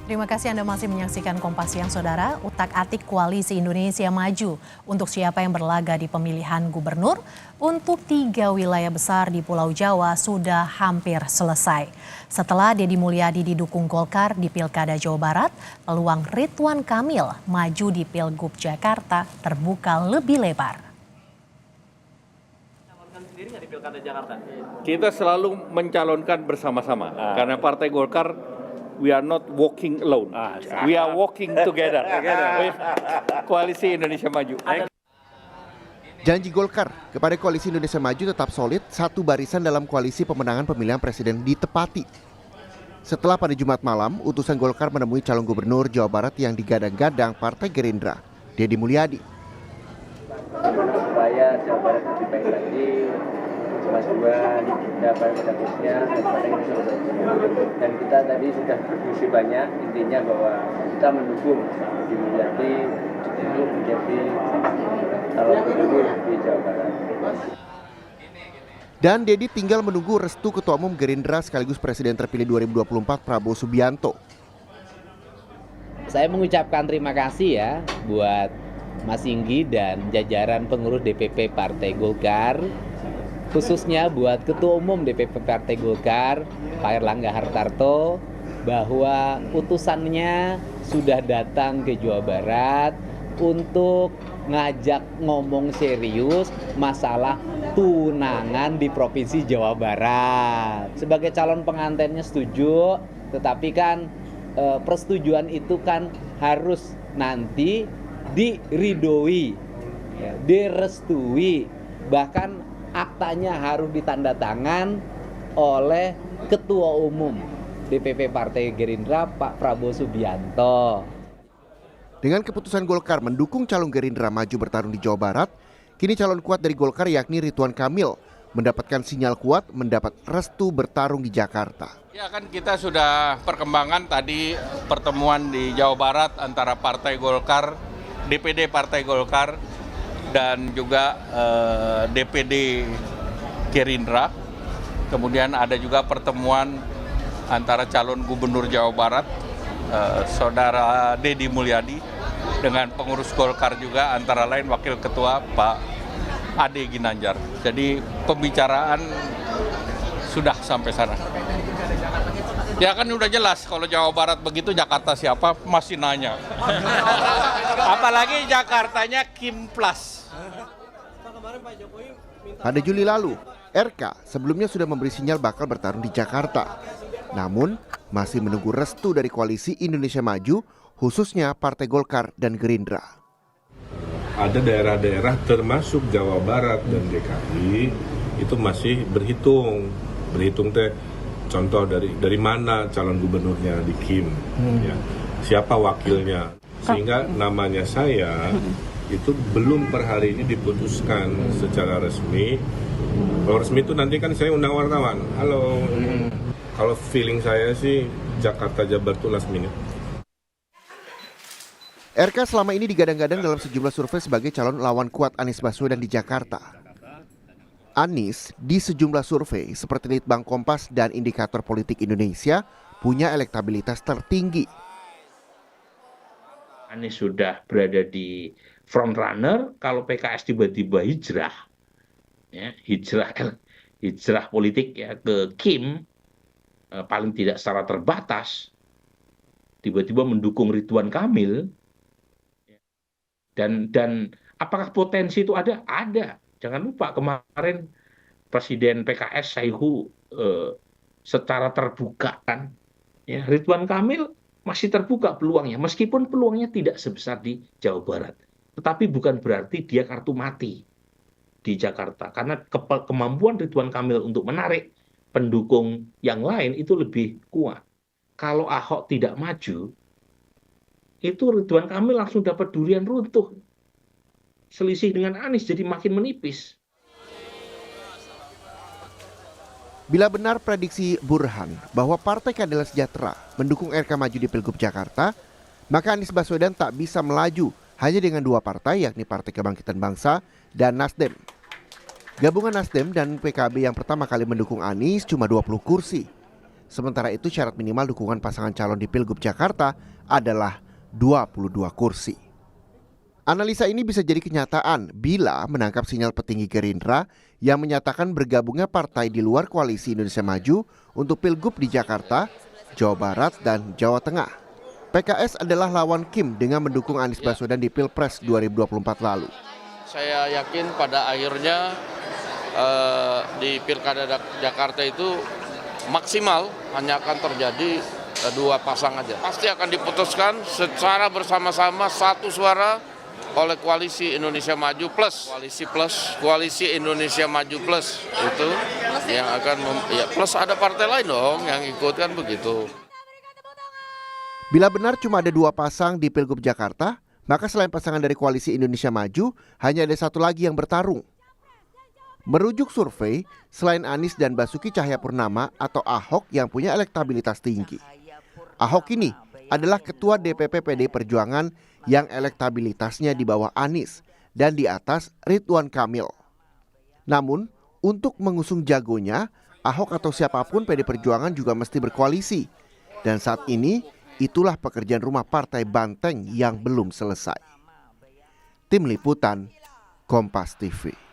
Terima kasih Anda masih menyaksikan Kompas Siang, Saudara. Utak-atik Koalisi Indonesia Maju untuk siapa yang berlaga di pemilihan gubernur untuk 3 wilayah besar di Pulau Jawa sudah hampir selesai. Setelah Deddy Mulyadi didukung Golkar di Pilkada Jawa Barat, peluang Ridwan Kamil maju di Pilgub Jakarta terbuka lebih lebar. Kita selalu mencalonkan bersama-sama karena Partai Golkar we are not walking alone. We are walking together with Koalisi Indonesia Maju. Janji Golkar kepada Koalisi Indonesia Maju tetap solid, satu barisan dalam koalisi pemenangan pemilihan presiden ditepati. Setelah pada Jumat malam, utusan Golkar menemui calon gubernur Jawa Barat yang digadang-gadang Partai Gerindra, Deddy Mulyadi. Supaya Jawa Barat lebih baik lagi, kemajuan dapat fokusnya dan kita tadi sudah berdiskusi banyak, intinya bahwa kita mendukung Deddy Mulyadi untuk menjadi calon gubernur di Jawa Barat. Dan Deddy tinggal menunggu restu Ketua Umum Gerindra sekaligus Presiden terpilih 2024 Prabowo Subianto. Saya mengucapkan terima kasih ya buat Mas Inggi dan jajaran pengurus DPP Partai Golkar, khususnya buat Ketua Umum DPP Partai Golkar, Pak Erlangga Hartarto, bahwa utusannya sudah datang ke Jawa Barat untuk ngajak ngomong serius masalah tunangan di Provinsi Jawa Barat. Sebagai calon pengantinnya setuju, tetapi kan persetujuan itu kan harus nanti diridoi, ya, direstui, bahkan aktanya harus ditandatangan oleh Ketua Umum DPP Partai Gerindra Pak Prabowo Subianto. Dengan keputusan Golkar mendukung calon Gerindra maju bertarung di Jawa Barat, kini calon kuat dari Golkar yakni Ridwan Kamil mendapatkan sinyal kuat mendapat restu bertarung di Jakarta. Ya kan kita sudah perkembangan tadi pertemuan di Jawa Barat antara Partai Golkar, DPD Partai Golkar dan juga DPD Gerindra. Kemudian ada juga pertemuan antara calon gubernur Jawa Barat, Saudara Deddy Mulyadi, dengan pengurus Golkar juga antara lain Wakil Ketua Pak Ade Ginanjar. Jadi pembicaraan sudah sampai sana. Ya kan udah jelas kalau Jawa Barat begitu, Jakarta siapa masih nanya. Apalagi Jakartanya Kim Plus. Pada Juli lalu, RK sebelumnya sudah memberi sinyal bakal bertarung di Jakarta. Namun, masih menunggu restu dari Koalisi Indonesia Maju, khususnya Partai Golkar dan Gerindra. Ada daerah-daerah termasuk Jawa Barat dan DKI itu masih berhitung teh contoh dari mana calon gubernurnya di Kim, ya, siapa wakilnya, sehingga namanya saya itu belum per hari ini diputuskan secara resmi. Kalau resmi itu nanti kan saya undang wartawan. Halo, kalau feeling saya sih Jakarta Jabar itu last minute. RK selama ini digadang-gadang dalam sejumlah survei sebagai calon lawan kuat Anies Baswedan di Jakarta. Anies di sejumlah survei seperti Litbang Kompas dan Indikator Politik Indonesia punya elektabilitas tertinggi. Anies sudah berada di front runner, kalau PKS tiba-tiba hijrah, ya, hijrah politik ya ke Kim, paling tidak secara terbatas, tiba-tiba mendukung Ridwan Kamil, dan apakah potensi itu ada? Ada. Jangan lupa kemarin Presiden PKS Saihu secara terbuka kan, ya, Ridwan Kamil masih terbuka peluangnya, meskipun peluangnya tidak sebesar di Jawa Barat. Tetapi bukan berarti dia kartu mati di Jakarta, karena kemampuan Ridwan Kamil untuk menarik pendukung yang lain itu lebih kuat. Kalau Ahok tidak maju, itu Ridwan Kamil langsung dapat durian runtuh. Selisih dengan Anies jadi makin menipis. Bila benar prediksi Burhan bahwa Partai Keadilan Sejahtera mendukung RK maju di Pilgub Jakarta, maka Anies Baswedan tak bisa melaju hanya dengan 2 partai, yakni Partai Kebangkitan Bangsa dan Nasdem. Gabungan Nasdem dan PKB yang pertama kali mendukung Anies cuma 20 kursi. Sementara itu syarat minimal dukungan pasangan calon di Pilgub Jakarta adalah 22 kursi. Analisa ini bisa jadi kenyataan bila menangkap sinyal petinggi Gerindra yang menyatakan bergabungnya partai di luar koalisi Indonesia Maju untuk Pilgub di Jakarta, Jawa Barat, dan Jawa Tengah. PKS adalah lawan Kim dengan mendukung Anies Baswedan di Pilpres 2024 lalu. Saya yakin pada akhirnya di Pilkada Jakarta itu maksimal hanya akan terjadi 2 pasang aja. Pasti akan diputuskan secara bersama-sama satu suara oleh Koalisi Indonesia Maju Plus. Koalisi Indonesia Maju Plus itu yang akan plus ada partai lain dong yang ikut, kan begitu. Bila benar cuma ada 2 pasang di Pilgub Jakarta, maka selain pasangan dari Koalisi Indonesia Maju, hanya ada satu lagi yang bertarung. Merujuk survei, selain Anies dan Basuki Cahayapurnama atau Ahok yang punya elektabilitas tinggi. Ahok ini adalah Ketua DPP PDI Perjuangan yang elektabilitasnya di bawah Anies dan di atas Ridwan Kamil. Namun, untuk mengusung jagonya, Ahok atau siapapun PDI Perjuangan juga mesti berkoalisi. Dan saat ini, itulah pekerjaan rumah Partai Banteng yang belum selesai. Tim Liputan, Kompas TV.